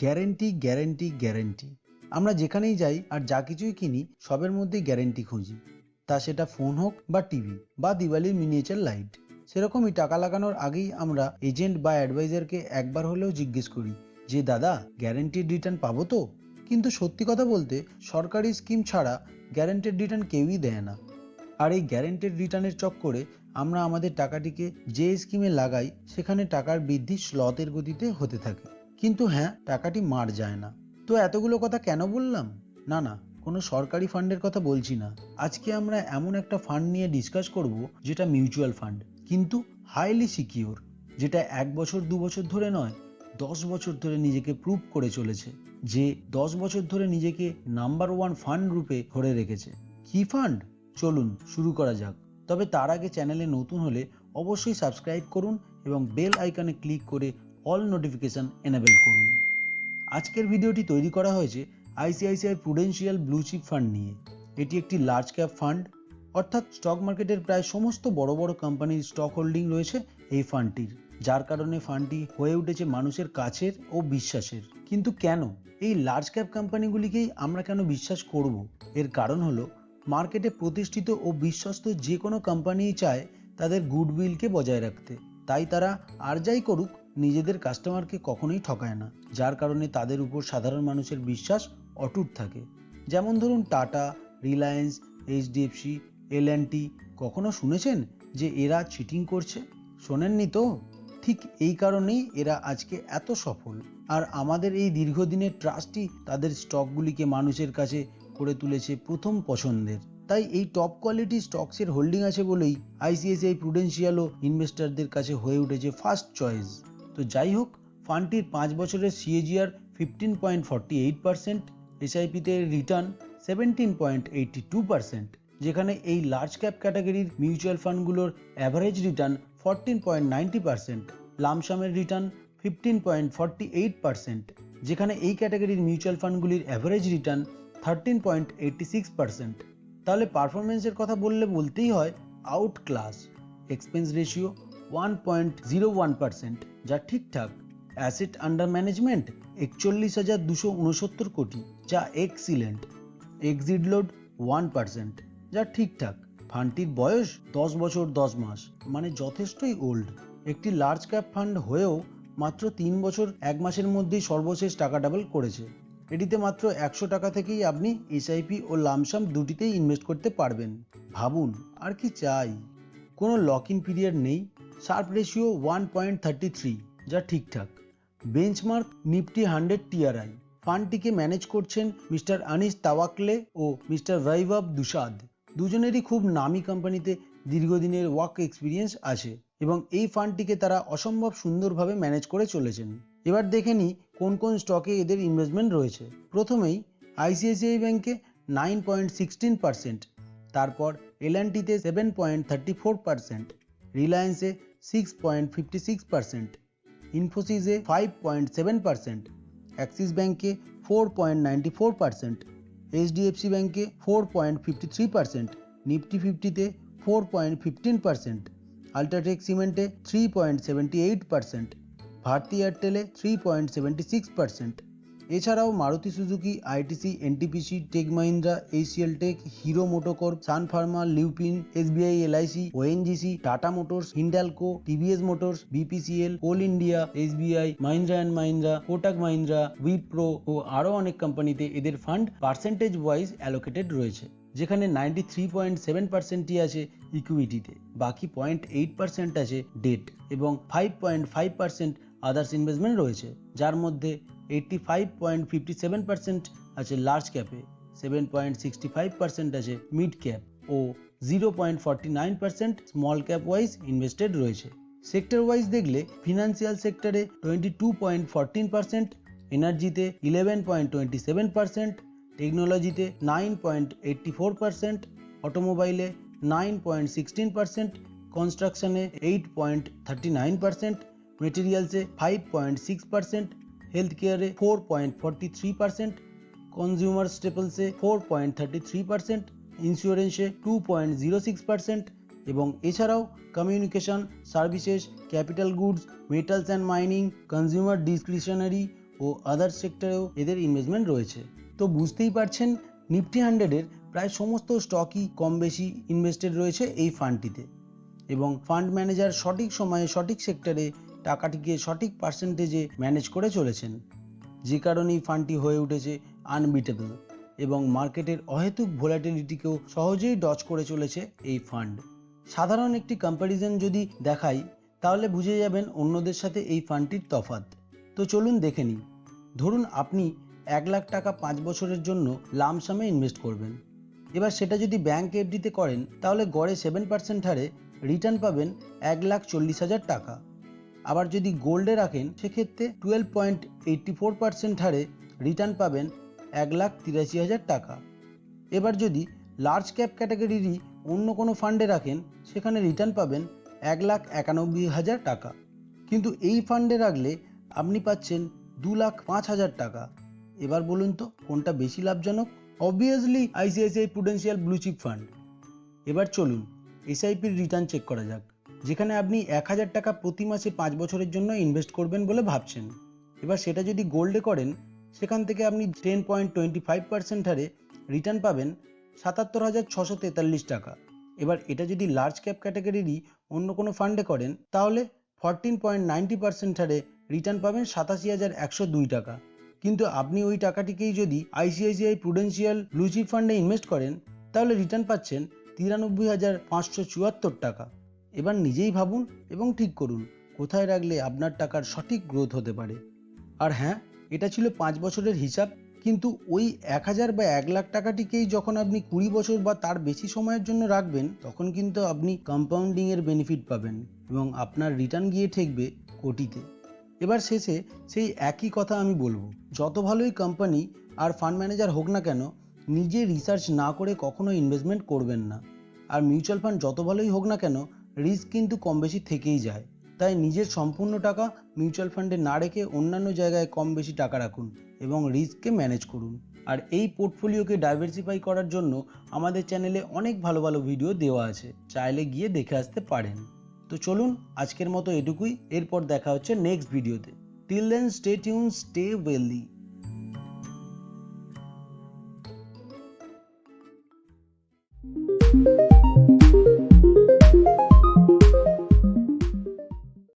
Guarantee guarantee guarantee. আমরা যেখানেই যাই আর যা কিছুই কিনি সবের মধ্যেই গ্যারেন্টি খুঁজি, তা সেটা ফোন হোক বা টিভি বা দিওয়ালির মিনিয়েচার লাইট। সেরকমই টাকা লাগানোর আগেই আমরা এজেন্ট বা অ্যাডভাইজারকে একবার হলেও জিজ্ঞেস করি যে দাদা গ্যারেন্টিড রিটার্ন পাবো তো? কিন্তু সত্যি কথা বলতে সরকারি স্কিম ছাড়া গ্যারেন্টেড রিটার্ন কেউই দেয় না। আর এই গ্যারেন্টেড রিটার্নের চক্করে আমরা আমাদের টাকাটিকে যে স্কিমে লাগাই সেখানে টাকার বৃদ্ধি স্লথের গতিতে হতে থাকে। কিন্তু হ্যাঁ, টাকাটি মার যায় না। তো এতগুলো কথা কেন বললাম? না না, কোনো সরকারি ফান্ডের কথা বলছি না। আজকে আমরা এমন একটা ফান্ড নিয়ে ডিসকাস করব যেটা মিউচুয়াল ফান্ড, কিন্তু হাইলি সিকিউর, যেটা 1 বছর 2 বছর ধরে নয়, 10 বছর ধরে নিজেকে প্রুভ করে চলেছে, যে 10 বছর ধরে নিজেকে নাম্বার 1 ফান্ড রূপে ধরে রেখেছে। কি ফান্ড? চলুন শুরু করা যাক। তবে তার আগে চ্যানেলে নতুন হলে অবশ্যই সাবস্ক্রাইব করুন এবং বেল আইকনে ক্লিক করে অল নোটিফিকেশন এনেবল করুন। আজকের ভিডিওটি তৈরি করা হয়েছে ICICI Prudential blue chip fund নিয়ে। এটি একটি লার্জ ক্যাপ ফান্ড, অর্থাৎ স্টক মার্কেটের প্রায় সমস্ত বড় বড় কোম্পানির স্টক হোল্ডিং রয়েছে এই ফান্ডটির, যার কারণে ফান্ডটি হয়ে উঠেছে মানুষের কাছের ও বিশ্বাসের। কিন্তু কেন এই লার্জ ক্যাপ কোম্পানিগুলিকেই আমরা কেন বিশ্বাস করব? এর কারণ হলো মার্কেটে প্রতিষ্ঠিত ও বিশ্বস্ত যে কোনো কোম্পানিই চায় তাদের গুডউইলকে বজায় রাখতে। তাই তারা আর যাই করুক নিজেদের কাস্টমারকে কখনোই ঠকায় না, যার কারণে তাদের উপর সাধারণ মানুষের বিশ্বাস অটুট থাকে। যেমন ধরুন টাটা, রিলায়েন্স, এইচডিএফসি, এল&টি। কখনো শুনেছেন যে এরা চিটিং করছে? শোনেননি তো? ঠিক এই কারণেই এরা আজকে এত সফল। আর আমাদের এই দীর্ঘদিনের ট্রাস্টই তাদের স্টকগুলিকে মানুষের কাছে করে তুলেছে প্রথম পছন্দের। তাই এই টপ কোয়ালিটি স্টকসের হোল্ডিং আছে বলেই আইসিআইসিআই প্রুডেন্সিয়ালও ইনভেস্টরদের কাছে হয়ে উঠেছে ফার্স্ট চয়েস। তো যাই হোক, ফান্ডটির 5 বছরের সিএজিআর 15.48%, এসআইপিতে রিটার্ন 17.82%, যেখানে এই লার্জ ক্যাপ ক্যাটাগরির মিউচুয়াল ফান্ডগুলোর অ্যাভারেজ রিটার্ন 14.90%, লামসামের রিটার্ন 15.48%, যেখানে এই ক্যাটাগরির মিউচুয়াল ফান্ডগুলির অ্যাভারেজ রিটার্ন 13.86%। তাহলে পারফরমেন্সের কথা বলতেই হয় আউট ক্লাস। এক্সপেন্স রেশিও 1.01%, যা ঠিকঠাক। অ্যাসেট আন্ডার ম্যানেজমেন্ট 41,269 কোটি, যা এক্সিলেন্ট। এক্সিট লোড 1%, যা ঠিকঠাক। ফান্ডটির বয়স 10 বছর 10 মাস, মানে যথেষ্টই ওল্ড। একটি লার্জ ক্যাপ ফান্ড হয়েও মাত্র 3 বছর 1 মাসের মধ্যেই সর্বশেষ টাকা ডাবল করেছে। এটিতে মাত্র 100 টাকা থেকেই আপনি এসআইপি ও লামসাম দুটিতেই ইনভেস্ট করতে পারবেন। ভাবুন আর কি চাই। কোনো লক ইন পিরিয়ড নেই। শার্প রেশিও 1.33, যা ঠিকঠাক। Benchmark Nifty 100 TRI. ফান্ডটিকে ম্যানেজ করছেন মিস্টার আনিস তাওয়াকলে ও মিস্টার বৈভব দুসাদ। দুজনেরই খুব নামি কোম্পানিতে দীর্ঘদিনের ওয়ার্ক এক্সপিরিয়েন্স আছে এবং এই ফান্ডটিকে তারা অসম্ভব সুন্দরভাবে ম্যানেজ করে চলেছেন। এবার দেখে নিই কোন কোন স্টকে এদের ইনভেস্টমেন্ট রয়েছে। প্রথমেই আইসিআইসিআই ব্যাংকে 9.16%, তারপর এল&টিতে 7.34%, রিলায়েন্সে 6.56%, ইনফোসিসে 5.7%, অ্যাক্সিস ব্যাংকে 4.94%, এইচডিএফসি ব্যাংকে 4.53%, নিফটি 50তে 4.15%, আল্ট্রাটেক সিমেন্টে 3.78%, ভারতী এয়ারটেলে 3.76%। এছাড়াও Maruti Suzuki, ITC, NTPC, Tech Mahindra, HCL Tech, Hero MotoCorp, Sun Pharma, Lupin, SBI LIC, ONGC, Tata Motors, Hindalco, TVS Motors, BPCL, Coal India, SBI, Mahindra and Mahindra, Kotak Mahindra, Wipro ও আরও অনেক কোম্পানিতে এদের ফান্ড পার্সেন্টেজ ওয়াইজ অ্যালোকেটেড রয়েছে, যেখানে 93.7%ই আছে ইকুইটিতে, বাকি 0.8% আছে ডেট এবং 5.5% আদার্স ইনভেস্টমেন্ট রয়েছে, যার মধ্যে 85.57% আছে লার্জ ক্যাপে, 7.65% আছে মিড ক্যাপ ও 0.49% স্মল ক্যাপ ওয়াইজ ইনভেস্টেড রয়েছে। সেক্টর ওয়াইজ দেখলে ফিনান্সিয়াল সেক্টরে 22.14%, এনার্জিতে 11.27%, টেকনোলজিতে 9.84%, অটোমোবাইলে 9.16%, কনস্ট্রাকশনে 8.39%, মেটেরিয়ালসে 5.6%, হেলথ কেয়ারে 4.43%, কনজিউমার স্টেপলসে 4.33%, ইন্স্যুরেন্সে 2.06%, এবং এছাড়াও communication services, capital goods, metals and mining, consumer discretionary ও আদার সেক্টরেও এদের ইনভেস্টমেন্ট রয়েছে। তো বুঝতেই পারছেন নিফটি 100-এর প্রায় সমস্ত স্টকই কম বেশি ইনভেস্টেড রয়েছে এই ফান্ডটিতে, এবং ফান্ড ম্যানেজার সঠিক সময়ে সঠিক সেক্টরে টাকাটিকে সঠিক পার্সেন্টেজে ম্যানেজ করে চলেছেন, যে কারণেই ফান্ডটি হয়ে উঠেছে আনবিটেবল এবং মার্কেটের অহেতুক ভোলাটিলিটিকেও সহজেই ডজ করে চলেছে এই ফান্ড। সাধারণ একটি কম্প্যারিজন যদি দেখাই তাহলে বুঝে যাবেন অন্যদের সাথে এই ফান্ডটির তফাৎ। তো চলুন দেখে নিই। ধরুন আপনি 1 লাখ টাকা 5 বছরের জন্য লামসামে ইনভেস্ট করবেন। এবার সেটা যদি ব্যাংক এফডিতে করেন তাহলে গড়ে 7% হারে রিটার্ন পাবেন 1,40,000 টাকা। আবার যদি গোল্ডে রাখেন সেক্ষেত্রে 12.84% হারে রিটার্ন পাবেন 1,83,000 টাকা। এবার যদি লার্জ ক্যাপ ক্যাটাগরিরই অন্য কোনো ফান্ডে রাখেন সেখানে রিটার্ন পাবেন 1,91,000 টাকা। কিন্তু এই ফান্ডে রাখলে আপনি পাচ্ছেন 2,05,000 টাকা। এবার বলুন তো কোনটা বেশি লাভজনক? Obviously ICICI Prudential blue chip fund. এবার চলুন এসআইপির রিটার্ন চেক করা যাক, যেখানে আপনি 1,000 টাকা প্রতি মাসে 5 বছরের জন্য ইনভেস্ট করবেন বলে ভাবছেন। এবার সেটা যদি গোল্ডে করেন সেখান থেকে আপনি 10.25% হারে রিটার্ন পাবেন 77,643 টাকা। এবার এটা যদি লার্জ ক্যাপ ক্যাটাগরিরই অন্য কোনো ফান্ডে করেন তাহলে 14.90% হারে রিটার্ন পাবেন 87,102 টাকা। কিন্তু আপনি ওই টাকাটিকেই যদি আইসিআইসিআই প্রুডেন্সিয়াল ব্লু চিপ ফান্ডে ইনভেস্ট করেন তাহলে রিটার্ন পাচ্ছেন 93,574 টাকা। এবার নিজেই ভাবুন এবং ঠিক করুন কোথায় রাখলে আপনার টাকার সঠিক গ্রোথ হতে পারে। আর হ্যাঁ, এটা ছিল 5 বছরের হিসাব, কিন্তু ওই 1,000 বা 1 লাখ টাকাটিকেই যখন আপনি 20 বছর বা তার বেশি সময়ের জন্য রাখবেন তখন কিন্তু আপনি কম্পাউন্ডিং এর বেনিফিট পাবেন এবং আপনার রিটার্ন গিয়ে ঠেকবে কোটিতে। এবার শেষে সেই একই কথা আমি বলবো, যত ভালোই কোম্পানি আর ফান্ড ম্যানেজার হোক না কেন নিজে রিসার্চ না করে কখনো ইনভেস্টমেন্ট করবেন না। আর মিউচুয়াল ফান্ড যত ভালোই হোক না কেন রিস্ক কিন্তু কম বেশি থেকেই যায়। তাই নিজের সম্পূর্ণ টাকা মিউচুয়াল ফান্ডে না রেখে অন্যান্য জায়গায় কম বেশি টাকা রাখুন এবং রিস্ককে ম্যানেজ করুন। আর এই পোর্টফোলিওকে ডাইভার্সিফাই করার জন্য আমাদের চ্যানেলে অনেক ভালো ভালো ভিডিও দেওয়া আছে, চাইলে গিয়ে দেখে আসতে পারেন। তো চলুন আজকের মতো এটুকুই, এরপর দেখা হচ্ছে নেক্সট ভিডিওতে। Till then stay tune, stay wealthy.